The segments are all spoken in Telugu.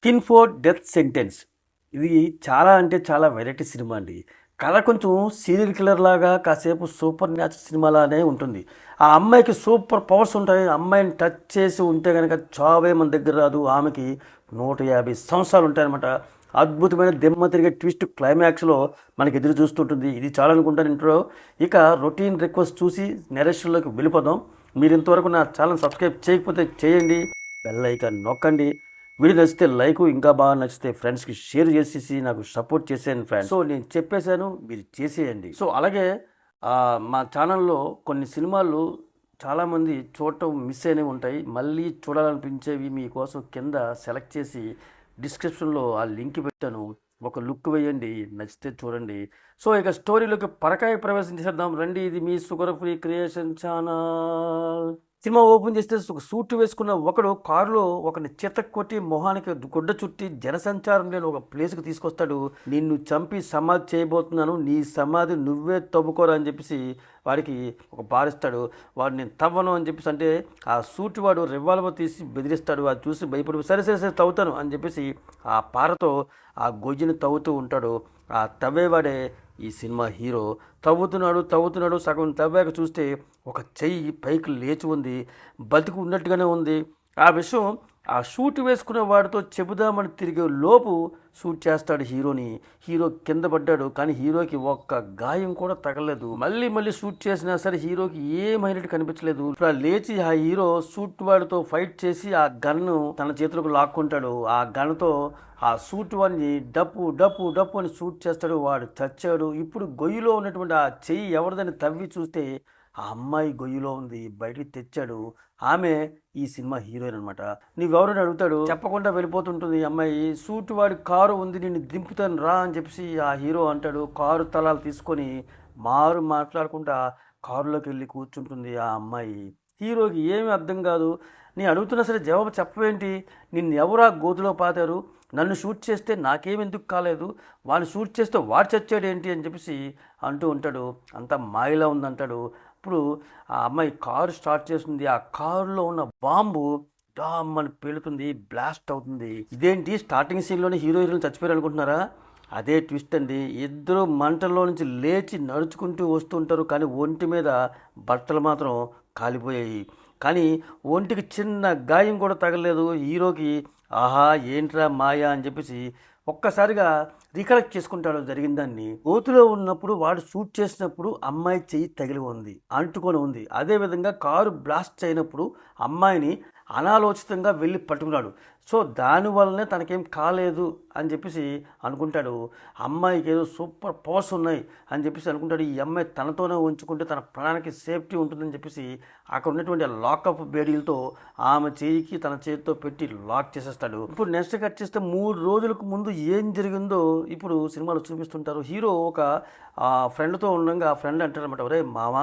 Skin for death sentence. ఇది చాలా అంటే చాలా వెరైటీ సినిమా అండి. కథ కొంచెం సీరియల్ కిల్లర్ లాగా కాసేపు సూపర్ న్యాచురల్ సినిమాలానే ఉంటుంది. ఆ అమ్మాయికి సూపర్ పవర్స్ ఉంటాయి. అమ్మాయిని టచ్ చేసి ఉంటే కనుక చావే మన దగ్గర రాదు. ఆమెకి 150 సంవత్సరాలు ఉంటాయన్నమాట. అద్భుతమైన దిమ్మ తిరిగే ట్విస్ట్ క్లైమాక్స్లో మనకి ఎదురు చూస్తుంటుంది. ఇది చాలా అనుకుంటాను ఇంట్లో. ఇక రొటీన్ రిక్వెస్ట్ చూసి నెరేషన్లోకి వెళ్ళిపోదాం. మీరు ఇంతవరకు నా ఛానల్ సబ్స్క్రైబ్ చేయకపోతే చేయండి, బెల్ ఐకాన్ నొక్కండి. వీడియో నచ్చితే లైక్, ఇంకా బాగా నచ్చితే ఫ్రెండ్స్కి షేర్ చేసేసి నాకు సపోర్ట్ చేసేయండి ఫ్రెండ్స్. సో నేను చెప్పేశాను, మీరు చేసేయండి. సో అలాగే మా ఛానల్లో కొన్ని సినిమాలు చాలామంది చూడటం మిస్ అయినవి ఉంటాయి. మళ్ళీ చూడాలనిపించేవి మీకోసం కింద సెలెక్ట్ చేసి డిస్క్రిప్షన్లో ఆ లింక్ పెట్టాను. ఒక లుక్ వేయండి, నచ్చితే చూడండి. సో ఇక స్టోరీలోకి పరకాయ ప్రవేశం చేసేద్దాం రండి. ఇది మీ sugar free creation channel. Cinema open చేస్తే ఒక సూట్ వేసుకున్న ఒకడు కారులో ఒకరిని చితక్ కొట్టి మొహానికి గుడ్డ చుట్టి జనసంచారం లేని ఒక ప్లేస్కి తీసుకొస్తాడు. నిన్ను చంపి సమాధి చేయబోతున్నాను, నీ సమాధి నువ్వే తవ్వుకోరా అని చెప్పేసి వాడికి ఒక పారిస్తాడు. వాడు నేను తవ్వను అని చెప్పేసి అంటే ఆ సూట్ వాడు రివాల్వర్ తీసి బెదిరిస్తాడు. అది చూసి భయపడి సరే సరే సరే తవ్వుతాను అని చెప్పేసి ఆ పారతో ఆ గొయ్యిని తవ్వుతూ ఉంటాడు. ఆ తవ్వేవాడే ఈ సినిమా హీరో. తవ్వుతున్నాడు. సగం తవ్వాక చూస్తే ఒక చెయ్యి పైకి లేచి ఉంది, బతికి ఉన్నట్టుగానే ఉంది. ఆ విషయం ఆ షూట్ వేసుకునే వాడితో చెబుదామని తిరిగే లోపు షూట్ చేస్తాడు హీరోని. హీరో కింద పడ్డాడు, కానీ హీరోకి ఒక్క గాయం కూడా తగలేదు. మళ్ళీ షూట్ చేసినా సరే హీరోకి ఏమైనట్టు కనిపించలేదు. ఇప్పుడు లేచి ఆ హీరో షూట్ వాడితో ఫైట్ చేసి ఆ గన్ను తన చేతులకు లాక్కుంటాడు. ఆ గన్తో ఆ షూట్ వాడిని డప్పు అని షూట్ చేస్తాడు. వాడు చచ్చాడు. ఇప్పుడు గొయ్యిలో ఉన్నటువంటి ఆ చెయ్యి ఎవరిదని తవ్వి చూస్తే ఆ అమ్మాయి గొయ్యిలో ఉంది, బయటికి తెచ్చాడు. ఆమె ఈ సినిమా హీరోయిన్ అనమాట. నువ్వెవరని అడుగుతాడు, చెప్పకుండా వెళ్ళిపోతుంటుంది ఈ అమ్మాయి. సూట్ వాడి కారు ఉంది, నిన్ను దింపుతాను రా అని చెప్పేసి ఆ హీరో అంటాడు. కారు తలాలు తీసుకొని మాట్లాడకుండా కారులోకి వెళ్ళి కూర్చుంటుంది ఆ అమ్మాయి. హీరోకి ఏమీ అర్థం కాదు. నేను అడుగుతున్నా సరే జవాబు చెప్పవేంటి, నిన్ను ఎవరా గోతులో పాతారు, నన్ను షూట్ చేస్తే నాకేమెందుకు కాలేదు, వాడిని షూట్ చేస్తే వాడు చచ్చాడు ఏంటి అని చెప్పేసి అంటూ ఉంటాడు. అంతా మాయలా ఉందంటాడు. ఇప్పుడు ఆ అమ్మాయి కారు స్టార్ట్ చేస్తుంది. ఆ కారులో ఉన్న బాంబు డామ్ అని పేలుతుంది, బ్లాస్ట్ అవుతుంది. ఇదేంటి స్టార్టింగ్ సీన్లోనే హీరో హీరోయిన్ చచ్చిపోయారు అనుకుంటున్నారా? అదే ట్విస్ట్ అండి. ఇద్దరు మంటల్లో నుంచి లేచి నడుచుకుంటూ వస్తుంటారు, కానీ ఒంటి మీద బట్టలు మాత్రం కాలిపోయాయి. కానీ ఒంటికి చిన్న గాయం కూడా తగలేదు హీరోకి. ఆహా ఏంట్రా మాయా అని చెప్పేసి ఒక్కసారిగా రికలెక్ట్ చేసుకుంటాడు జరిగిందాన్ని. గోతులో ఉన్నప్పుడు వాడు షూట్ చేసినప్పుడు అమ్మాయి చెయ్యి తగిలి ఉంది, అంటుకొని ఉంది. అదేవిధంగా కారు బ్లాస్ట్ అయినప్పుడు అమ్మాయిని అనాలోచితంగా వెళ్ళి పట్టుకున్నాడు. సో దానివల్లనే తనకేం కాలేదు అని చెప్పేసి అనుకుంటాడు. అమ్మాయికి ఏదో సూపర్ పవర్స్ ఉన్నాయి అని చెప్పేసి అనుకుంటాడు. ఈ అమ్మాయి తనతోనే ఉంచుకుంటే తన ప్రాణానికి సేఫ్టీ ఉంటుందని చెప్పేసి అక్కడ ఉన్నటువంటి లాకప్ బేడీలతో ఆమె చేయికి తన చేతితో పెట్టి లాక్ చేసేస్తాడు. ఇప్పుడు నెక్స్ట్ కట్ చేస్తే 3 రోజులకు ముందు ఏం జరిగిందో ఇప్పుడు సినిమాలో చూపిస్తుంటారు. హీరో ఒక ఫ్రెండ్తో ఉండగా ఆ ఫ్రెండ్ అంటారనమాట, ఒరే మామ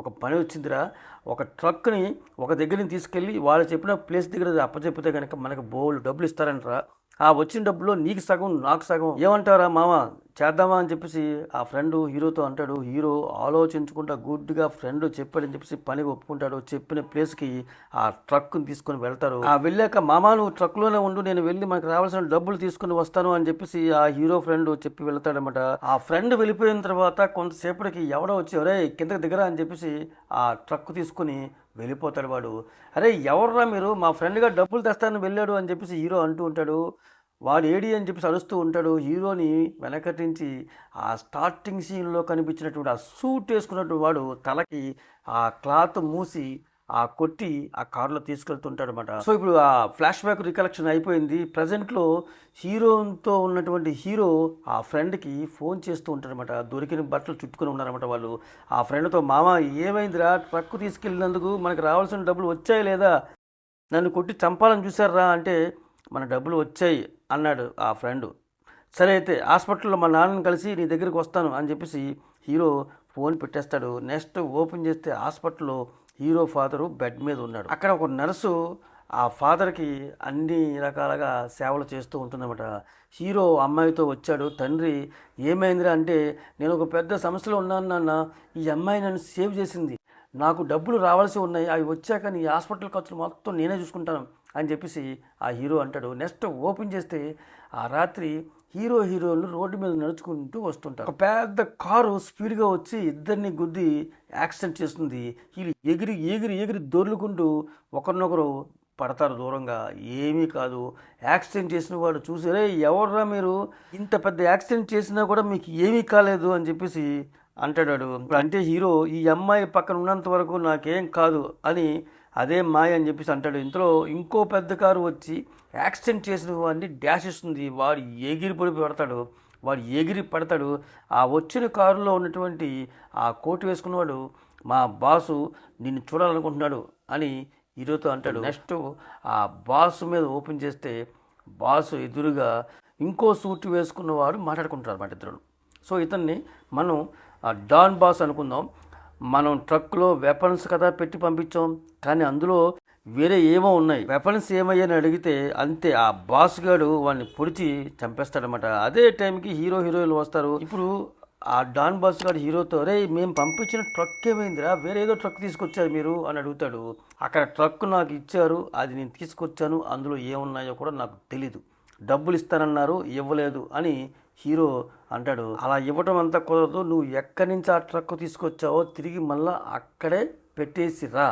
ఒక పని వచ్చిందిరా, ఒక ట్రక్ని ఒక దగ్గరికి తీసుకెళ్ళి వాళ్ళు చెప్పిన ప్లేస్ దగ్గర అప్పచెప్పితే కనుక మనకు బోల్డ్ డబ్బులు ఇస్తారంటారా. ఆ వచ్చిన డబ్బులో నీకు సగం నాకు సగం, ఏమంటారా మామ చేద్దామా అని చెప్పేసి ఆ ఫ్రెండ్ హీరోతో అంటాడు. హీరో ఆలోచించుకుంటా గుడ్గా ఫ్రెండ్ చెప్పాడని చెప్పేసి పనికి ఒప్పుకుంటాడు. చెప్పిన ప్లేస్కి ఆ ట్రక్ని తీసుకొని వెళ్తారు. ఆ వెళ్ళాక మామ నువ్వు ట్రక్లోనే ఉండు, నేను వెళ్ళి మనకు రావాల్సిన డబ్బులు తీసుకుని వస్తాను అని చెప్పేసి ఆ హీరో ఫ్రెండ్ చెప్పి వెళ్తాడనమాట. ఆ ఫ్రెండ్ వెళ్ళిపోయిన తర్వాత కొంతసేపటికి ఎవడో వచ్చి ఒరే కిందకి దిగరా అని చెప్పేసి ఆ ట్రక్ తీసుకుని వెళ్ళిపోతాడు. వాడు అరే ఎవర్రా మీరు, మా ఫ్రెండ్గా డబ్బులు తెస్తానని వెళ్ళాడు అని చెప్పేసి హీరో అంటూ ఉంటాడు. వాడు ఏడి అని చెప్పేసి అరుస్తూ ఉంటాడు. హీరోని వెనకటి నుంచి ఆ స్టార్టింగ్ సీన్లో కనిపించినటువంటి ఆ సూట్ వేసుకున్నటువంటి వాడు తలకి ఆ క్లాత్ మూసి ఆ కొట్టి ఆ కారులో తీసుకెళ్తుంటాడు అనమాట. సో ఇప్పుడు ఆ ఫ్లాష్ బ్యాక్ రికలెక్షన్ అయిపోయింది. ప్రజెంట్లో హీరోతో ఉన్నటువంటి హీరో ఆ ఫ్రెండ్కి ఫోన్ చేస్తూ ఉంటాడనమాట. దొరికిన బట్టలు చుట్టుకొని ఉన్నారన్నమాట వాళ్ళు. ఆ ఫ్రెండ్తో మామ ఏమైందిరా, ట్రక్ తీసుకెళ్ళినందుకు మనకు రావాల్సిన డబ్బులు వచ్చాయి లేదా, నన్ను కొట్టి చంపాలని చూసారా అంటే మన డబ్బులు వచ్చాయి అన్నాడు ఆ ఫ్రెండ్. సరే అయితే హాస్పిటల్లో మా నాన్నని కలిసి నీ దగ్గరికి వస్తాను అని చెప్పేసి హీరో ఫోన్ పెట్టేస్తాడు. నెక్స్ట్ ఓపెన్ చేస్తే హాస్పిటల్లో హీరో ఫాదరు బెడ్ మీద ఉన్నాడు. అక్కడ ఒక నర్సు ఆ ఫాదర్కి అన్ని రకాలుగా సేవలు చేస్తూ ఉంటుందన్నమాట. హీరో అమ్మాయితో వచ్చాడు. తండ్రి ఏమైందిరా అంటే నేను ఒక పెద్ద సమస్యలో ఉన్నాను నాన్న, ఈ అమ్మాయి నన్ను సేవ్ చేసింది, నాకు డబ్బులు రావాల్సి ఉన్నాయి, అవి వచ్చాక నీ హాస్పిటల్ ఖర్చులు మొత్తం నేనే చూసుకుంటాను అని చెప్పేసి ఆ హీరో అంటాడు. నెక్స్ట్ ఓపెన్ చేస్తే ఆ రాత్రి హీరోలు రోడ్డు మీద నడుచుకుంటూ వస్తుంటారు. ఒక పెద్ద కారు స్పీడ్గా వచ్చి ఇద్దరిని గుద్ది యాక్సిడెంట్ చేస్తుంది. వీళ్ళు ఎగిరి దొర్లుకుంటూ ఒకరినొకరు పడతారు దూరంగా. ఏమీ కాదు. యాక్సిడెంట్ చేసిన వాడు చూసి, రే ఎవర్రా మీరు, ఇంత పెద్ద యాక్సిడెంట్ చేసినా కూడా మీకు ఏమీ కాలేదు అని చెప్పేసి అంటాడు. అంటే హీరో ఈ అమ్మాయి పక్కన ఉన్నంత వరకు నాకేం కాదు అని అదే మాయ అని చెప్పేసి అంటాడు. ఇంతలో ఇంకో పెద్ద కారు వచ్చి యాక్సిడెంట్ చేసిన వాడిని డాష్ ఇస్తుంది. వాడు ఎగిరి పడతాడు. ఆ వచ్చిన కారులో ఉన్నటువంటి ఆ కోటు వేసుకున్నవాడు, మా బాసు నిన్ను చూడాలనుకుంటున్నాడు అని హీరోతో అంటాడు. నెక్స్ట్ ఆ బాసు మీద ఓపెన్ చేస్తే బాసు ఎదురుగా ఇంకో సూట్ వేసుకున్నవాడు మాట్లాడుకుంటారు అన్నమాట ఇద్దరు. సో ఇతన్ని మనం డాన్ బాస్ అనుకుందాం. మనం ట్రక్లో వెపన్స్ కదా పెట్టి పంపించాం, కానీ అందులో వేరే ఏమో ఉన్నాయి. వెపన్స్ ఏమయ్యని అడిగితే అంతే, ఆ బాస్ గాడు వాడిని పొడిచి చంపేస్తాడనమాట. అదే టైంకి హీరోయిన్లు వస్తారు. ఇప్పుడు ఆ డాన్ బాస్ గారు హీరోతో, రే మేము పంపించిన ట్రక్ ఏమైందిరా, వేరే ఏదో ట్రక్ తీసుకొచ్చారు మీరు అని అడుగుతాడు. అక్కడ ట్రక్ నాకు ఇచ్చారు, అది నేను తీసుకొచ్చాను, అందులో ఏమున్నాయో కూడా నాకు తెలీదు, డబ్బులు ఇస్తానన్నారు ఇవ్వలేదు అని హీరో అంటాడు. అలా ఇవ్వటం అంతా కుదరదు, నువ్వు ఎక్కడి నుంచి ఆ ట్రక్ తీసుకొచ్చావో తిరిగి మళ్ళీ అక్కడే పెట్టేసి రా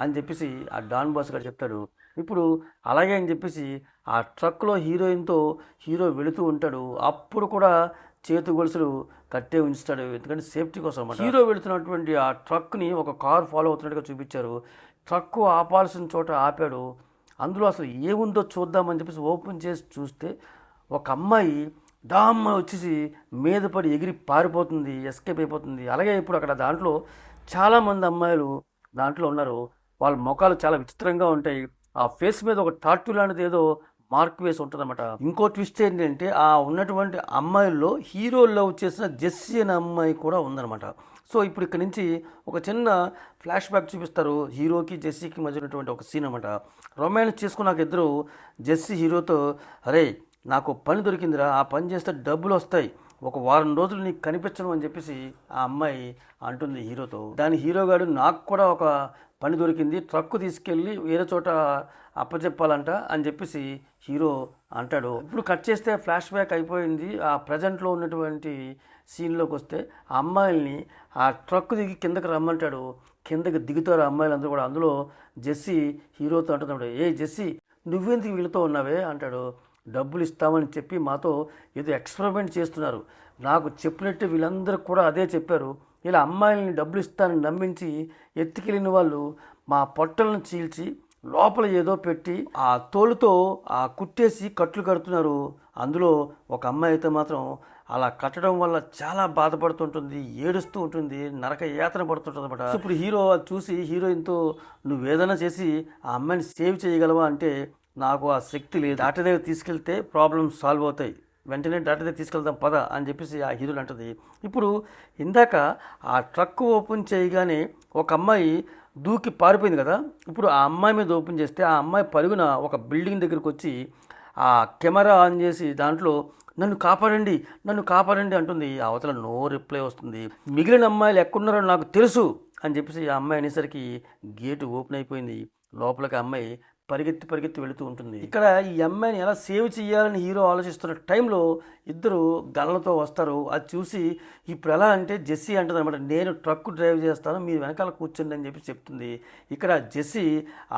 అని చెప్పేసి ఆ డాన్ బాస్ గారు చెప్తాడు. ఇప్పుడు అలాగే అని చెప్పేసి ఆ ట్రక్లో హీరోయిన్తో హీరో వెళుతూ ఉంటాడు. అప్పుడు కూడా చేతు గొలుసులు కట్టే ఉంచుతాడు, ఎందుకంటే సేఫ్టీ కోసం అన్నమాట. హీరో వెళుతున్నటువంటి ఆ ట్రక్ని ఒక కారు ఫాలో అవుతున్నట్టుగా చూపించారు. ట్రక్కు ఆపాల్సిన చోట ఆపాడు. అందులో అసలు ఏముందో చూద్దామని చెప్పేసి ఓపెన్ చేసి చూస్తే ఒక అమ్మాయి డామ్మ వచ్చేసి మీద పడి ఎగిరి పారిపోతుంది, ఎస్కేప్ అయిపోతుంది. అలాగే ఇప్పుడు అక్కడ దాంట్లో చాలామంది అమ్మాయిలు దాంట్లో ఉన్నారు. వాళ్ళ ముఖాలు చాలా విచిత్రంగా ఉంటాయి. ఆ ఫేస్ మీద ఒక టాటూ లాంటిది ఏదో మార్క్ వేసి ఉంటుంది అన్నమాట. ఇంకో ట్విస్ట్ ఏంటంటే ఆ ఉన్నటువంటి అమ్మాయిల్లో హీరో లవ్ చేసిన జెస్సీ అనే అమ్మాయి కూడా ఉందన్నమాట. సో ఇప్పుడు ఇక్కడ నుంచి ఒక చిన్న ఫ్లాష్ బ్యాక్ చూపిస్తారు. హీరోకి జెస్సీకి మధ్య ఉన్నటువంటి ఒక సీన్ అనమాట. రొమాన్స్ చేసుకున్నాక ఇద్దరు జెస్సీ హీరోతో, అరే నాకు పని దొరికిందిరా, ఆ పని చేస్తే డబ్బులు వస్తాయి, ఒక వారం రోజులు నీకు కనిపించను అని చెప్పేసి ఆ అమ్మాయి అంటుంది హీరోతో. దాని హీరోగాడు, నాకు కూడా ఒక పని దొరికింది, ట్రక్కు తీసుకెళ్ళి వేరే చోట అప్పచెప్పాలంట అని చెప్పేసి హీరో అంటాడు. ఇప్పుడు కట్ చేస్తే ఫ్లాష్ బ్యాక్ అయిపోయింది. ఆ ప్రజెంట్లో ఉన్నటువంటి సీన్లోకి వస్తే ఆ అమ్మాయిల్ని ఆ ట్రక్ దిగి కిందకి రమ్మంటాడు. కిందకి దిగుతారు అమ్మాయిలందరూ కూడా. అందులో జెస్సీ హీరోతో అంటున్నాడు, ఏ జెస్సీ నువ్వెందుకు వీళ్ళతో ఉన్నావే అంటాడు. డబ్బులు ఇస్తామని చెప్పి మాతో ఏదో ఎక్స్పెరిమెంట్ చేస్తున్నారు, నాకు చెప్పినట్టు వీళ్ళందరూ కూడా అదే చెప్పారు, ఇలా అమ్మాయిలని డబ్బులు ఇస్తానని నమ్మించి ఎత్తుకెళ్ళిన వాళ్ళు మా పొట్టలను చీల్చి లోపల ఏదో పెట్టి ఆ తోలుతో ఆ కుట్టేసి కట్లు కడుతున్నారు. అందులో ఒక అమ్మాయి అయితే మాత్రం అలా కట్టడం వల్ల చాలా బాధపడుతుంటుంది, ఏడుస్తూ ఉంటుంది, నరక యాతన పడుతుంటుంది అనమాట. ఇప్పుడు హీరో అది చూసి హీరోయిన్తో, నువ్వేదైనా చేసి ఆ అమ్మాయిని సేవ్ చేయగలవా అంటే, నాకు ఆ శక్తి లేదు, డాక్టర్ దగ్గర తీసుకెళ్తే ప్రాబ్లమ్స్ సాల్వ్ అవుతాయి, వెంటనే డాక్టర్ దగ్గర తీసుకెళ్తాం పద అని చెప్పేసి ఆ హీరోయిన్ అంటుంది. ఇప్పుడు ఇందాక ఆ ట్రక్ ఓపెన్ చేయగానే ఒక అమ్మాయి దూకి పారిపోయింది కదా, ఇప్పుడు ఆ అమ్మాయి మీద ఓపెన్ చేస్తే ఆ అమ్మాయి పరుగున ఒక బిల్డింగ్ దగ్గరికి వచ్చి ఆ కెమెరా ఆన్ చేసి దాంట్లో నన్ను కాపాడండి అంటుంది. అవతల నో రిప్లై వస్తుంది. మిగిలిన అమ్మాయిలు ఎక్కడున్నారో నాకు తెలుసు అని చెప్పేసి ఆ అమ్మాయి అనేసరికి గేటు ఓపెన్ అయిపోయింది. లోపలికి అమ్మాయి పరిగెత్తి వెళుతూ ఉంటుంది. ఇక్కడ ఈ అమ్మాయిని ఎలా సేవ్ చేయాలని హీరో ఆలోచిస్తున్న టైంలో ఇద్దరు గన్లతో వస్తారు. అది చూసి ఇప్పుడు ఎలా అంటే జెస్సీ అంటుంది అనమాట, నేను ట్రక్ డ్రైవ్ చేస్తాను, మీరు వెనకాల కూర్చోండి అని చెప్పి చెప్తుంది. ఇక్కడ జెస్సీ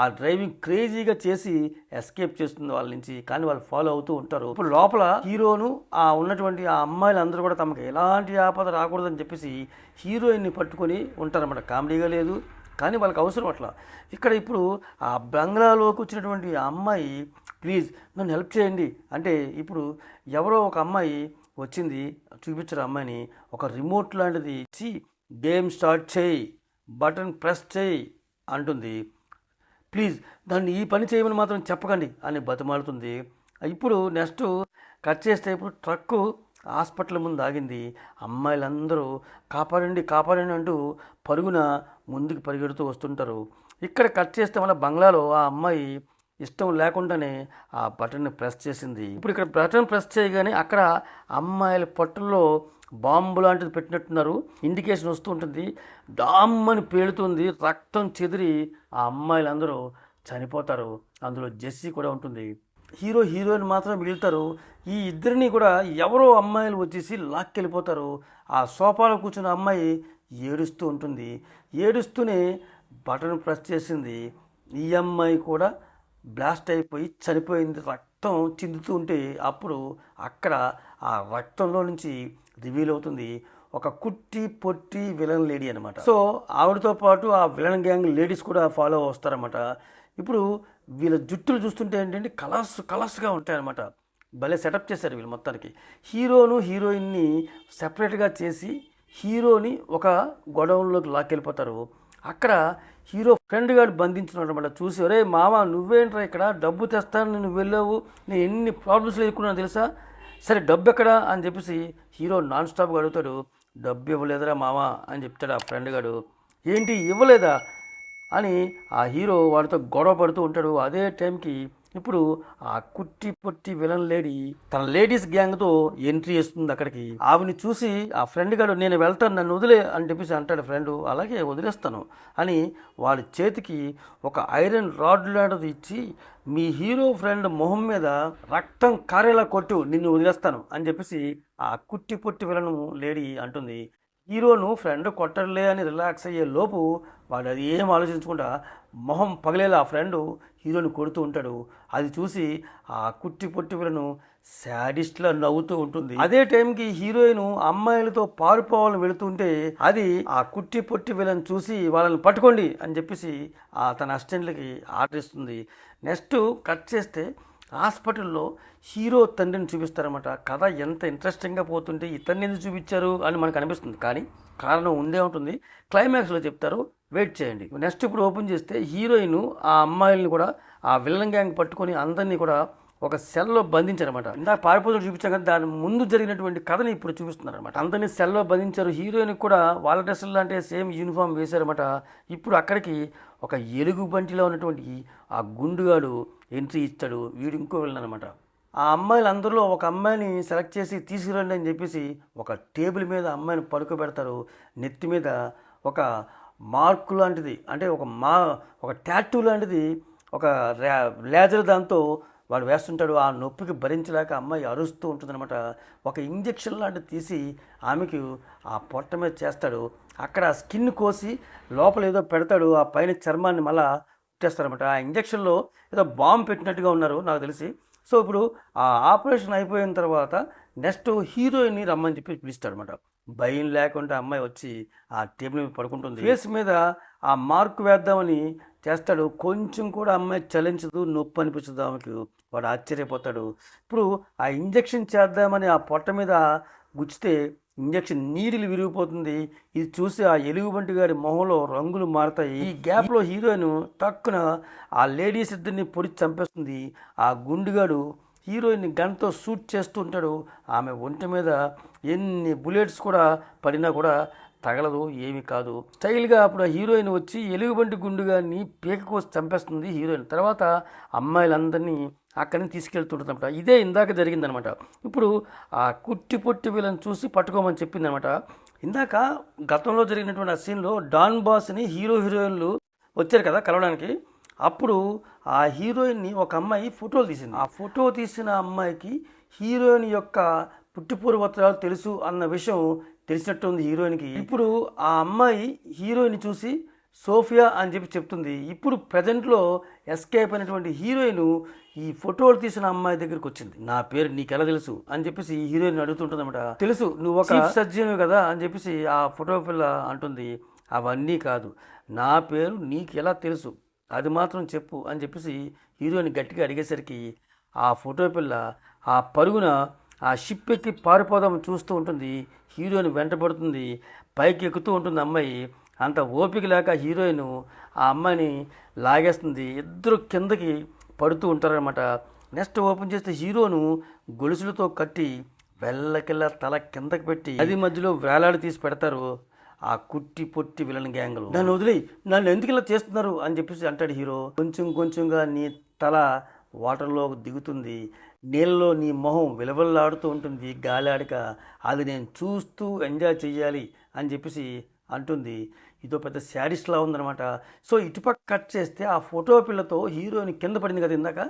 ఆ డ్రైవింగ్ క్రేజీగా చేసి ఎస్కేప్ చేస్తుంది వాళ్ళ నుంచి, కానీ వాళ్ళు ఫాలో అవుతూ ఉంటారు. ఇప్పుడు లోపల హీరోను ఆ ఉన్నటువంటి ఆ అమ్మాయిలందరూ కూడా తమకు ఎలాంటి ఆపద రాకూడదని చెప్పేసి హీరోయిన్ని పట్టుకొని ఉంటారన్నమాట. కామెడీగా లేదు కానీ వాళ్ళకి అవసరం అట్లా. ఇక్కడ ఇప్పుడు ఆ బంగ్లాలోకి వచ్చినటువంటి ఆ అమ్మాయి, ప్లీజ్ నన్ను హెల్ప్ చేయండి అంటే, ఇప్పుడు ఎవరో ఒక అమ్మాయి వచ్చింది, చూపించారు అమ్మాయిని, ఒక రిమోట్ లాంటిది ఇచ్చి గేమ్ స్టార్ట్ చేయి, బటన్ ప్రెస్ చేయి అంటుంది. ప్లీజ్ దాన్ని ఈ పని చేయమని మాత్రం చెప్పకండి అని బతిమాలుతుంది. ఇప్పుడు నెక్స్ట్ కట్ చేస్తే ఇప్పుడు ట్రక్కు హాస్పిటల్ ముందు ఆగింది. అమ్మాయిలందరూ కాపాడండి అంటూ పరుగున ముందుకు పరిగెడుతూ వస్తుంటారు. ఇక్కడ కట్ చేస్తే మళ్ళీ బంగ్లాలో ఆ అమ్మాయి ఇష్టం లేకుండానే ఆ బటన్ని ప్రెస్ చేసింది. ఇప్పుడు ఇక్కడ బటన్ ప్రెస్ చేయగానే అక్కడ అమ్మాయిల పొట్టల్లో బాంబు లాంటిది పెట్టినట్టున్నారు, ఇండికేషన్ వస్తూ ఉంటుంది. డామ్మని పేలుతుంది, రక్తం చెదిరి ఆ అమ్మాయిలందరూ చనిపోతారు. అందులో జెస్సీ కూడా ఉంటుంది. హీరో హీరోయిన్ మాత్రం మిగులుతారు. ఈ ఇద్దరిని కూడా ఎవరో అమ్మాయిలు వచ్చేసి లాక్కెళ్ళిపోతారు. ఆ సోఫాలో కూర్చున్న అమ్మాయి ఏడుస్తూ ఉంటుంది. ఏడుస్తూనే బటన్ ప్రెస్ చేసింది. ఈ అమ్మాయి కూడా బ్లాస్ట్ అయిపోయి చనిపోయింది. రక్తం చిందుతూ ఉంటే అప్పుడు అక్కడ ఆ రక్తంలో నుంచి రివీల్ అవుతుంది ఒక కుట్టి పొట్టి విలన్ లేడీ అనమాట. సో ఆవిడతో పాటు ఆ విలన్ గ్యాంగ్ లేడీస్ కూడా ఫాలో వస్తారన్నమాట. ఇప్పుడు వీళ్ళ జుట్టులు చూస్తుంటే ఏంటంటే కలర్స్గా ఉంటాయన్నమాట. భలే సెటప్ చేశారు వీళ్ళు మొత్తానికి. హీరోను హీరోయిన్ని సెపరేట్గా చేసి హీరోని ఒక గొడవల్లోకి లాక్కెళ్ళిపోతారు. అక్కడ హీరో ఫ్రెండ్ గారు బంధించున్నాడు అనమాట. చూసి, ఒరే మామ నువ్వేంట్రా ఇక్కడ, డబ్బు తెస్తాను నువ్వు వెళ్ళావు, నేను ఎన్ని ప్రాబ్లమ్స్లో ఎదుర్కొన్నాను తెలుసా, సరే డబ్బు ఎక్కడా అని చెప్పేసి హీరో నాన్ స్టాప్గా అడుగుతాడు. డబ్బు ఇవ్వలేదురా మామ అని చెప్తాడు ఆ ఫ్రెండ్ గారు. ఏంటి ఇవ్వలేదా అని ఆ హీరో వాడితో గొడవ పడుతూ ఉంటాడు. అదే టైంకి ఇప్పుడు ఆ కుట్టి పొట్టి విలన్ లేడీ తన లేడీస్ గ్యాంగ్తో ఎంట్రీ చేస్తుంది అక్కడికి. ఆవిని చూసి ఆ ఫ్రెండ్ గారు, నేను వెళ్తాను నన్ను వదిలే అని చెప్పేసి అంటాడు ఫ్రెండ్. అలాగే వదిలేస్తాను అని వాడి చేతికి ఒక ఐరన్ రాడ్ లాంటిది ఇచ్చి, మీ హీరో ఫ్రెండ్ మొహం మీద రక్తం కారేలా కొట్టు, నిన్ను వదిలేస్తాను అని చెప్పేసి ఆ కుట్టి పొట్టి విలను లేడీ అంటుంది. హీరోను ఫ్రెండ్ కొట్టలే అని రిలాక్స్ అయ్యే లోపు వాడు అది ఏం ఆలోచించకుండా మొహం పగిలేలా ఆ ఫ్రెండ్ హీరోని కొడుతూ ఉంటాడు. అది చూసి ఆ కుట్టి పొట్టి విలను శాడిస్ట్లా నవ్వుతూ ఉంటుంది. అదే టైంకి హీరోయిన్ అమ్మాయిలతో పారిపోవాలని వెళుతుంటే అది ఆ కుట్టి పొట్టి విలను చూసి వాళ్ళని పట్టుకోండి అని చెప్పేసి తన అసిస్టెంట్లకి ఆర్డర్ ఇస్తుంది. నెక్స్ట్ కట్ చేస్తే హాస్పిటల్లో హీరో తండ్రిని చూపిస్తారన్నమాట. కథ ఎంత ఇంట్రెస్టింగ్గా పోతుంటే ఇతన్ని ఎందుకు చూపించారు అని మనకు అనిపిస్తుంది, కానీ కారణం ఉండే ఉంటుంది. క్లైమాక్స్లో చెప్తారు, వెయిట్ చేయండి. నెక్స్ట్ ఇప్పుడు ఓపెన్ చేస్తే హీరోయిన్ ఆ అమ్మాయిల్ని కూడా ఆ విలన్ గ్యాంగ్ పట్టుకొని అందరినీ కూడా ఒక సెల్లో బంధించారనమాట. ఇందాక పారిపోతులు చూపించాం కదా, దాని ముందు జరిగినటువంటి కథని ఇప్పుడు చూపిస్తున్నారనమాట. అందరినీ సెల్లో బంధించారు. హీరోయిన్ కూడా వాళ్ళ డ్రెస్సులు అంటే సేమ్ యూనిఫామ్ వేశారనమాట. ఇప్పుడు అక్కడికి ఒక ఎలుగు బంటిలో ఉన్నటువంటి ఆ గుండుగాడు ఎంట్రీ ఇస్తాడు. వీడు ఇంకో విలన్ అనమాట. ఆ అమ్మాయిలందరిలో ఒక అమ్మాయిని సెలెక్ట్ చేసి తీసుకురండి అని చెప్పేసి ఒక టేబుల్ మీద అమ్మాయిని పడుకోబెడతారు. నెత్తి మీద ఒక మార్కు లాంటిది, అంటే ఒక టాటూ లాంటిది, ఒక లేజర్ దాంతో వాడు వేస్తుంటాడు. ఆ నొప్పికి భరించలేక అమ్మాయి అరుస్తూ ఉంటుందన్నమాట. ఒక ఇంజెక్షన్ లాంటిది తీసి ఆమెకు ఆ పొట్ట మీద చేస్తాడు. అక్కడ స్కిన్ కోసి లోపల ఏదో పెడతాడు. ఆ పైన చర్మాన్ని మళ్ళా కుట్టేస్తారనమాట. ఆ ఇంజెక్షన్లో ఏదో బాంబు పెట్టినట్టుగా ఉన్నారు నాకు తెలిసి. సో ఇప్పుడు ఆ ఆపరేషన్ అయిపోయిన తర్వాత నెక్స్ట్ హీరోయిన్ని రమ్మని చెప్పి పిలుస్తాడనమాట. భయం లేకుండా అమ్మాయి వచ్చి ఆ టేబుల్ మీద పడుకుంటుంది. ఫేస్ మీద ఆ మార్క్ వేద్దామని చేస్తాడు. కొంచెం కూడా అమ్మాయి చలించదు, నొప్పి అనిపించదు ఆమెకు. వాడు ఆశ్చర్యపోతాడు. ఇప్పుడు ఆ ఇంజెక్షన్ చేద్దామని ఆ పొట్ట మీద గుచ్చితే ఇంజెక్షన్ నీడిలు విరిగిపోతుంది. ఇది చూసి ఆ ఎలుగుబంటి గారి మొహంలో రంగులు మారుతాయి. ఈ గ్యాప్లో హీరోయిన్ టక్కున ఆ లేడీస్ ఇద్దరిని పొడి చంపేస్తుంది. ఆ గుండుగాడు హీరోయిన్ని గన్తో షూట్ చేస్తూ ఉంటాడు. ఆమె ఒంటి మీద ఎన్ని బుల్లెట్స్ కూడా పడినా కూడా తగలదు, ఏమీ కాదు. స్టైల్గా అప్పుడు హీరోయిన్ వచ్చి ఎలుగుబంటి గుండుగాన్ని పీక కోసి చంపేస్తుంది హీరోయిన్. తర్వాత అమ్మాయిలందరినీ అక్కడి నుంచి తీసుకెళ్తుంటుందన్నమాట. ఇదే ఇందాక జరిగిందనమాట. ఇప్పుడు ఆ కుట్టి పొట్టి వీళ్ళని చూసి పట్టుకోమని చెప్పిందనమాట. ఇందాక గతంలో జరిగినటువంటి ఆ సీన్లో డాన్ బాస్ని హీరోయిన్లు వచ్చారు కదా కలవడానికి. అప్పుడు ఆ హీరోయిన్ని ఒక అమ్మాయి ఫోటోలు తీసింది. ఆ ఫోటో తీసిన అమ్మాయికి హీరోయిన్ యొక్క పుట్టిపూర్వోత్తరాలు తెలుసు అన్న విషయం తెలిసినట్టు ఉంది హీరోయిన్కి. ఇప్పుడు ఆ అమ్మాయి హీరోయిన్ చూసి సోఫియా అని చెప్పి చెప్తుంది. ఇప్పుడు ప్రజెంట్లో ఎస్కేప్ అయినటువంటి హీరోయిన్ ఈ ఫోటోలు తీసిన అమ్మాయి దగ్గరికి వచ్చింది. నా పేరు నీకెలా తెలుసు అని చెప్పేసి హీరోయిన్ అడుగుతుంటుంది అనమాట. తెలుసు, నువ్వు ఒక సర్జన్ కదా అని చెప్పేసి ఆ ఫోటో పిల్ల అంటుంది. అవన్నీ కాదు, నా పేరు నీకు ఎలా తెలుసు అది మాత్రం చెప్పు అని చెప్పేసి హీరోయిన్ గట్టిగా అడిగేసరికి ఆ ఫోటో పిల్ల ఆ పరుగున ఆ షిప్ ఎక్కి పారిపోదాం చూస్తూ ఉంటుంది. హీరోయిన్ వెంటబడుతుంది, పైకి ఎక్కుతూ ఉంటుంది అమ్మాయి. అంత ఓపిక లేక హీరోయిన్ ఆ అమ్మాయిని లాగేస్తుంది. ఇద్దరు కిందకి పడుతూ ఉంటారనమాట. నెక్స్ట్ ఓపెన్ చేస్తే హీరోను గొలుసులతో కట్టి వెళ్ళకిల్లా తల కిందకి పెట్టి అది మధ్యలో వేలాడి తీసి పెడతారు ఆ కుట్టి పొట్టి విలన్ గ్యాంగ్లు. నన్ను వదిలి నన్ను ఎందుకు ఇలా చేస్తున్నారు అని చెప్పేసి అంటాడు హీరో. కొంచెంగా నీ తల వాటర్లో దిగుతుంది, నీళ్ళలో నీ మొహం విలవల్లాడుతూ ఉంటుంది గాలి ఆడక, అది నేను చూస్తూ ఎంజాయ్ చేయాలి అని చెప్పేసి అంటుంది. ఇదో పెద్ద శాడిస్ట్లా ఉందనమాట. సో ఇటుపక్క కట్ చేస్తే ఆ ఫోటో పిల్లతో హీరోయిన్ కింద పడింది కదా ఇందాక,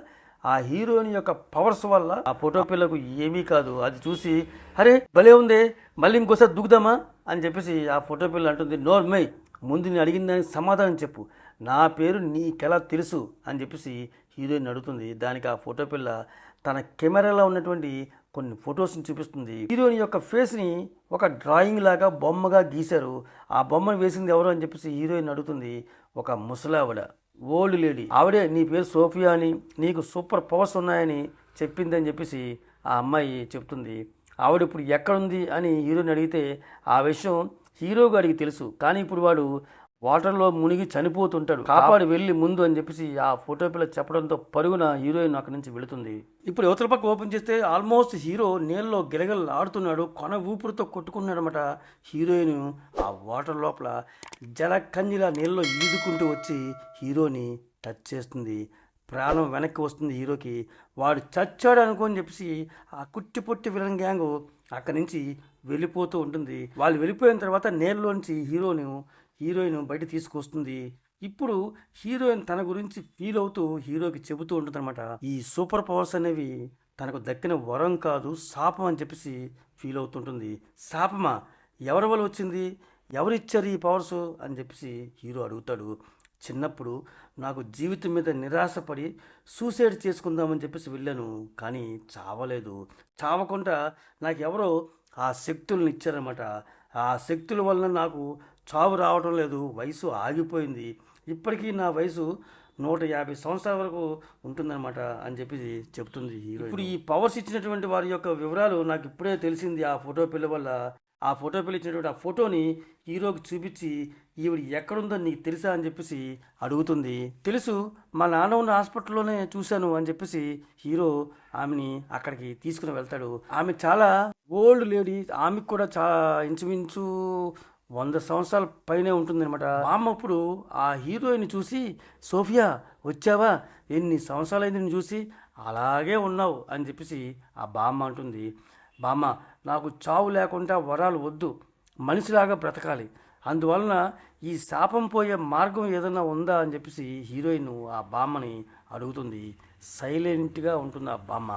ఆ హీరోయిన్ యొక్క పవర్స్ వల్ల ఆ ఫోటో పిల్లకు ఏమీ కాదు. అది చూసి అరే భలే ఉందే, మళ్ళీ ఇంకోసారి దూకుదామా అని చెప్పేసి ఆ ఫోటో పిల్ల అంటుంది, నోర్మై, ముందు నేను అడిగిన దానికి సమాధానం చెప్పు, నా పేరు నీకెలా తెలుసు అని చెప్పేసి హీరోయిన్ అడుగుతుంది. దానికి ఆ ఫోటో పిల్ల తన కెమెరాలో ఉన్నటువంటి కొన్ని ఫొటోస్ని చూపిస్తుంది. హీరోయిన్ యొక్క ఫేస్ని ఒక డ్రాయింగ్ లాగా బొమ్మగా గీశారు. ఆ బొమ్మను వేసింది ఎవరు అని చెప్పేసి హీరోయిన్ అడుగుతుంది. ఒక ముసలావిడ, ఓల్డ్ లేడీ. ఆవిడే నీ పేరు సోఫియా అని, నీకు సూపర్ పవర్స్ ఉన్నాయని చెప్పిందని చెప్పేసి ఆ అమ్మాయి చెప్తుంది. ఆవిడ ఇప్పుడు ఎక్కడుంది అని హీరోని అడిగితే ఆ విషయం హీరో గారికి తెలుసు, కానీ ఇప్పుడు వాడు వాటర్లో మునిగి చనిపోతుంటాడు, కాపాడి వెళ్ళి ముందు అని చెప్పేసి ఆ ఫోటో పిల్ల చెప్పడంతో పరుగున హీరోయిన్ అక్కడి నుంచి వెళుతుంది. ఇప్పుడు యువతల పక్క ఓపెన్ చేస్తే ఆల్మోస్ట్ హీరో నీళ్ళలో గిలగలు ఆడుతున్నాడు, కొన ఊపిరితో కొట్టుకున్నాడు అనమాట. హీరోయిన్ ఆ వాటర్ లోపల జలకంజిలా నీళ్ళలో ఈదుకుంటూ వచ్చి హీరోని టచ్ చేస్తుంది. ప్రాణం వెనక్కి వస్తుంది హీరోకి. వాడు చచ్చాడు అనుకోని చెప్పేసి ఆ కుట్టి పొట్టి విలన్ గ్యాంగ్ అక్కడి నుంచి వెళ్ళిపోతూ ఉంటుంది. వాళ్ళు వెళ్ళిపోయిన తర్వాత నీళ్ళలోంచి హీరోయిన్ బయట తీసుకొస్తుంది. ఇప్పుడు హీరోయిన్ తన గురించి ఫీల్ అవుతూ హీరోకి చెబుతూ ఉంటుంది అనమాట. ఈ సూపర్ పవర్స్ అనేవి తనకు దక్కిన వరం కాదు, శాపం అని చెప్పేసి ఫీల్ అవుతుంటుంది. శాపమా? ఎవరి వల్ల వచ్చింది, ఎవరిచ్చారు ఈ పవర్స్ అని చెప్పేసి హీరో అడుగుతాడు. చిన్నప్పుడు నాకు జీవితం మీద నిరాశపడి సూసైడ్ చేసుకుందామని చెప్పేసి వెళ్ళాను, కానీ చావలేదు. చావకుండా నాకు ఎవరో ఆ శక్తులను ఇచ్చారనమాట. ఆ శక్తుల వలన నాకు చావు రావడం లేదు, వయసు ఆగిపోయింది. ఇప్పటికీ నా వయసు 150 సంవత్సరాల వరకు ఉంటుందన్నమాట అని చెప్పి చెప్తుంది హీరో. ఇప్పుడు ఈ పవర్స్ ఇచ్చినటువంటి వారి యొక్క వివరాలు నాకు ఇప్పుడే తెలిసింది ఆ ఫోటో పిల్ల వల్ల. ఆ ఫోటో పిల్ల ఇచ్చినటువంటి ఆ ఫోటోని హీరోకి చూపించి ఈవిడ ఎక్కడుందో నీకు తెలుసా అని చెప్పేసి అడుగుతుంది. తెలుసు, మా నాన్న ఉన్న హాస్పిటల్లోనే చూశాను అని చెప్పేసి హీరో ఆమెని అక్కడికి తీసుకుని వెళ్తాడు. ఆమె చాలా ఓల్డ్ లేడీ, ఆమెకు కూడా ఇంచుమించు 100 సంవత్సరాల పైనే ఉంటుందన్నమాట. అమ్మ ఇప్పుడు ఆ హీరోయిన్ చూసి, సోఫియా వచ్చావా, ఎన్ని సంవత్సరాలైంది నేను చూసి, అలాగే ఉన్నావు అని చెప్పేసి ఆ బామ్మ అంటుంది. బామ్మ, నాకు చావు లేకుండా వరాలు వద్దు, మనిషిలాగా బ్రతకాలి, అందువలన ఈ శాపం పోయే మార్గం ఏదైనా ఉందా అని చెప్పేసి హీరోయిన్ ఆ బామ్మని అడుగుతుంది. సైలెంట్గా ఉంటుంది ఆ బామ్మ.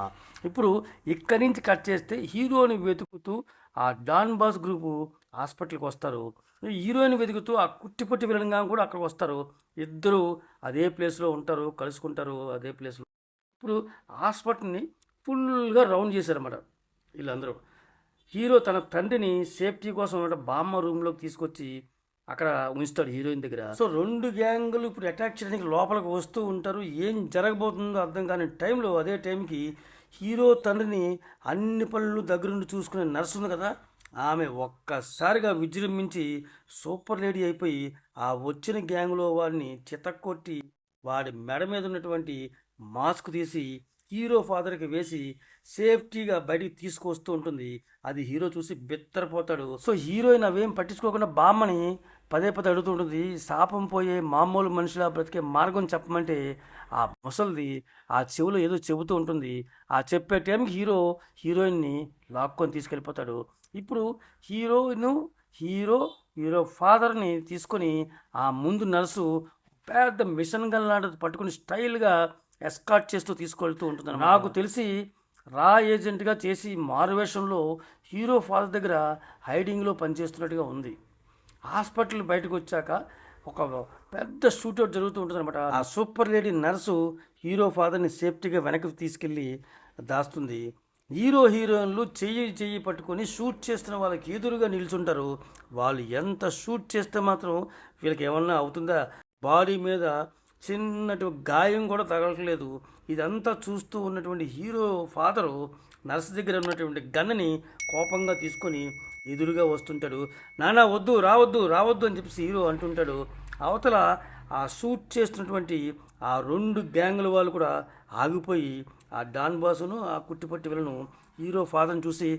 ఇప్పుడు ఇక్కడి నుంచి కట్ చేస్తే హీరోని వెతుకుతూ ఆ డాన్ బాస్ గ్రూపు హాస్పిటల్కి వస్తారు. హీరోయిన్ వెతుకుతూ ఆ కుట్టిపట్టి విలన్గా కూడా అక్కడికి వస్తారు. ఇద్దరు అదే ప్లేస్లో ఉంటారు, కలుసుకుంటారు అదే ప్లేస్లో. ఇప్పుడు హాస్పిటల్ని ఫుల్గా రౌండ్ చేశారన్నమాట వీళ్ళందరూ. హీరో తన తండ్రిని సేఫ్టీ కోసం బామ్మ రూమ్లోకి తీసుకొచ్చి అక్కడ ఉంచుతాడు హీరోయిన్ దగ్గర. సో 2 గ్యాంగులు ఇప్పుడు అటాక్ చేయడానికి లోపలికి వస్తూ ఉంటారు. ఏం జరగబోతుందో అర్థం కాని టైంలో, అదే టైంకి హీరో తండ్రిని అన్ని పనులు దగ్గరుండి చూసుకునే నర్సు ఉంది కదా, ఆమె ఒక్కసారిగా విజృంభించి సూపర్ లేడీ అయిపోయి ఆ వచ్చిన గ్యాంగ్లో వాడిని చితక్కొట్టి వాడి మెడ మీద ఉన్నటువంటి మాస్క్ తీసి హీరో ఫాదర్కి వేసి సేఫ్టీగా బయటికి తీసుకొస్తూ ఉంటుంది. అది హీరో చూసి బెత్తరపోతాడు. సో హీరోయిన్ అవేం పట్టించుకోకుండా బామ్మని పదే అడుగుతుంటుంది. శాపం పోయే మామూలు మనిషిలా బ్రతికే మార్గం చెప్పమంటే ఆ ముసలిది ఆ చెవిలో ఏదో చెబుతూ ఉంటుంది. ఆ చెప్పే టైంకి హీరోయిన్ని లాక్కొని తీసుకెళ్ళిపోతాడు. ఇప్పుడు హీరో ఫాదర్ని తీసుకొని ఆ ముందు నర్సు పెద్ద మిషన్ గన్ లాంటిది పట్టుకుని స్టైల్గా ఎస్కాట్ చేస్తూ తీసుకెళ్తూ ఉంటుంది. నాకు తెలిసి రా ఏజెంట్గా చేసి మారువేషంలో హీరో ఫాదర్ దగ్గర హైడింగ్లో పనిచేస్తున్నట్టుగా ఉంది. హాస్పిటల్ బయటకు వచ్చాక ఒక పెద్ద షూట్అవుట్ జరుగుతూ ఉంటుంది అనమాట. ఆ సూపర్ లేడీ నర్సు హీరో ఫాదర్ని సేఫ్టీగా వెనక్కి తీసుకెళ్ళి దాస్తుంది. హీరోయిన్లు చెయ్యి పట్టుకొని షూట్ చేస్తున్న వాళ్ళకి ఎదురుగా నిల్చుంటారు. వాళ్ళు ఎంత షూట్ చేస్తే మాత్రం వీళ్ళకి ఏమన్నా అవుతుందా? బాడీ మీద చిన్నటి గాయం కూడా తగలట్లేదు. ఇదంతా చూస్తూ ఉన్నటువంటి హీరో ఫాదరు నర్సు దగ్గర ఉన్నటువంటి గన్నని కోపంగా తీసుకొని ఎదురుగా వస్తుంటాడు. నానా వద్దు, రావద్దు అని చెప్పేసి హీరో అంటుంటాడు. అవతల ఆ షూట్ చేస్తున్నటువంటి ఆ 2 గ్యాంగుల వాళ్ళు కూడా ఆగిపోయి ఆ డాన్ బాసును ఆ కుట్టిపట్టి విలను హీరో ఫాదర్ని చూసి,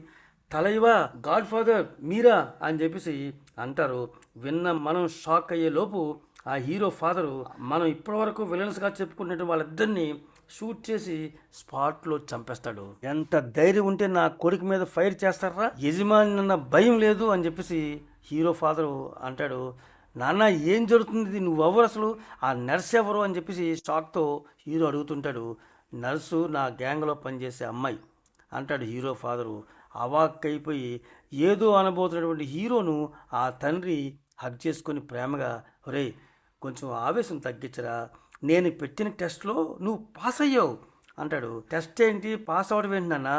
తలైవా, గాడ్ ఫాదర్ మీరా అని చెప్పేసి అంటారు. విన్న మనం షాక్ అయ్యే లోపు ఆ హీరో ఫాదరు మనం ఇప్పటివరకు విలన్స్గా చెప్పుకున్నట్టు వాళ్ళిద్దరిని షూట్ చేసి స్పాట్లో చంపేస్తాడు. ఎంత ధైర్యం ఉంటే నా కొడుకు మీద ఫైర్ చేస్తారా, యజమాని అన్న భయం లేదు అని చెప్పేసి హీరో ఫాదరు అంటాడు. నాన్న ఏం జరుగుతుంది, నువ్వెవరు అసలు, ఆ నర్స్ ఎవరు అని చెప్పేసి షాక్తో హీరో అడుగుతుంటాడు. నర్సు నా గ్యాంగ్లో పనిచేసే అమ్మాయి అంటాడు హీరో ఫాదరు. అవాక్కైపోయి ఏదో అనబోతున్నటువంటి హీరోను ఆ తండ్రి హగ్ చేసుకొని ప్రేమగా, ఒరే కొంచెం ఆవేశం తగ్గించరా, నేను పెట్టిన టెస్ట్లో నువ్వు పాస్ అయ్యావు అంటాడు. టెస్ట్ ఏంటి, పాస్ అవ్వడం ఏంటి నాన్న,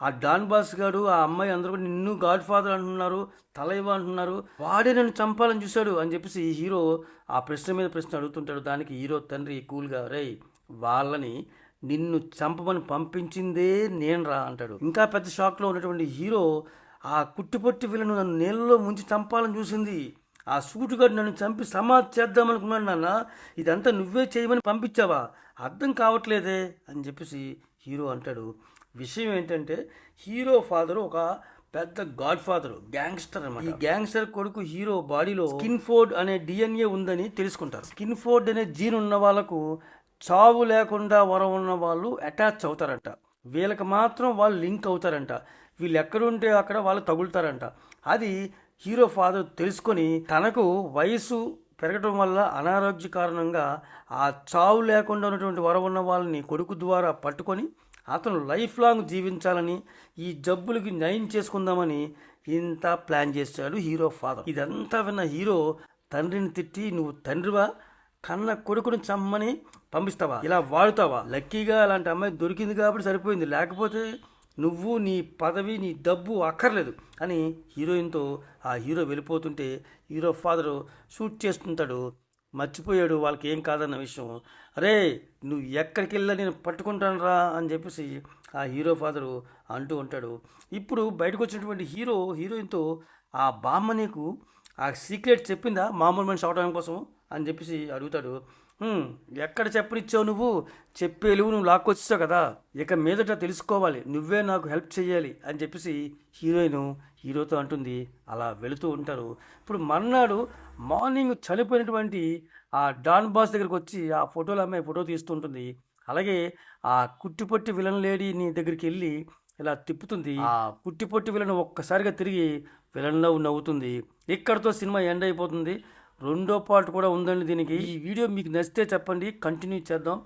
ఆ డాన్ బాస్ గారు ఆ అమ్మాయి అందరూ కూడా నిన్ను గాడ్ ఫాదర్ అంటున్నారు, తలైవ అంటున్నారు, వాడే నన్ను చంపాలని చూశాడు అని చెప్పేసి హీరో ఆ ప్రశ్న మీద ప్రశ్న అడుగుతుంటాడు. దానికి హీరో తండ్రి కూల్గా, రేయ్ వాళ్ళని నిన్ను చంపమని పంపించిందే నేను రా అంటాడు. ఇంకా పెద్ద షాక్లో ఉన్నటువంటి హీరో, ఆ కుట్టిపొట్టి విలను నన్ను నీళ్ళలో ముంచి చంపాలని చూసింది, ఆ సూటుగాడు నన్ను చంపి సమాధి చేద్దామనుకున్నాను నాన్న, ఇదంతా నువ్వే చేయమని పంపించావా, అర్థం కావట్లేదే అని చెప్పేసి హీరో అంటాడు. విషయం ఏంటంటే హీరో ఫాదరు ఒక పెద్ద గాడ్ ఫాదరు, గ్యాంగ్స్టర్ అన్నమాట. ఈ గ్యాంగ్స్టర్ కొడుకు హీరో బాడీలో స్కిన్ ఫోర్డ్ అనే డిఎన్ఏ ఉందని తెలుసుకుంటారు. స్కిన్ ఫోర్డ్ అనే జీన్ ఉన్న వాళ్ళకు చావు లేకుండా వరం ఉన్న వాళ్ళు అటాచ్ అవుతారంట, వీళ్ళకి మాత్రం వాళ్ళు లింక్ అవుతారంట, వీళ్ళు ఎక్కడుంటే అక్కడ వాళ్ళు తగులుతారంట. అది హీరో ఫాదర్ తెలుసుకొని తనకు వయసు పెరగడం వల్ల అనారోగ్య కారణంగా ఆ చావు లేకుండా ఉన్నటువంటి వరం ఉన్న వాళ్ళని కొడుకు ద్వారా పట్టుకొని అతను లైఫ్ లాంగ్ జీవించాలని, ఈ జబ్బులకి నయం చేసుకుందామని ఇంత ప్లాన్ చేశాడు హీరో ఫాదర్. ఇదంతా విన్న హీరో తండ్రిని తిట్టి, నువ్వు తండ్రివా, కన్న కొడుకుని చమ్మని పంపిస్తావా, ఇలా వాడుతావా, లక్కీగా అలాంటి అమ్మాయి దొరికింది కాబట్టి సరిపోయింది, లేకపోతే నువ్వు నీ పదవి నీ డబ్బు అక్కర్లేదు అని హీరోయిన్తో ఆ హీరో వెళ్ళిపోతుంటే హీరో ఫాదరు షూట్ చేస్తుంటాడు. మర్చిపోయాడు వాళ్ళకి ఏం కాదన్న విషయం. అరే నువ్వు ఎక్కడికి వెళ్ళా నేను పట్టుకుంటాను రా అని చెప్పేసి ఆ హీరో ఫాదరు అంటూ ఉంటాడు. ఇప్పుడు బయటకు వచ్చినటువంటి హీరోయిన్తో, ఆ బామ్మ నీకు ఆ సీక్రెట్ చెప్పిందా మామూలు మనిషి అవడానికి కోసం అని చెప్పేసి అడుగుతాడు. ఎక్కడ చెప్పనిచ్చావు, నువ్వు చెప్పే ఎలువు నువ్వు లాక్కొచ్చావు కదా, ఇక మీదట తెలుసుకోవాలి, నువ్వే నాకు హెల్ప్ చేయాలి అని చెప్పేసి హీరోయిన్ హీరోతో అంటుంది. అలా వెళుతూ ఉంటారు. ఇప్పుడు మర్నాడు మార్నింగ్ చనిపోయినటువంటి ఆ డాన్ బాస్ దగ్గరికి వచ్చి ఆ ఫోటోలు అమ్మాయి ఫోటో తీస్తుంటుంది. అలాగే ఆ కుట్టిపొట్టి విలన్ లేడీని దగ్గరికి వెళ్ళి ఇలా తిప్పుతుంది. ఆ కుట్టిపొట్టి విలన్ ఒక్కసారిగా తిరిగి విలన్లో నవ్వుతుంది. ఇక్కడితో సినిమా ఎండ్ అయిపోతుంది. రెండో పార్ట్ కూడా ఉందండి దీనికి. ఈ వీడియో మీకు నచ్చితే చెప్పండి, కంటిన్యూ చేద్దాం.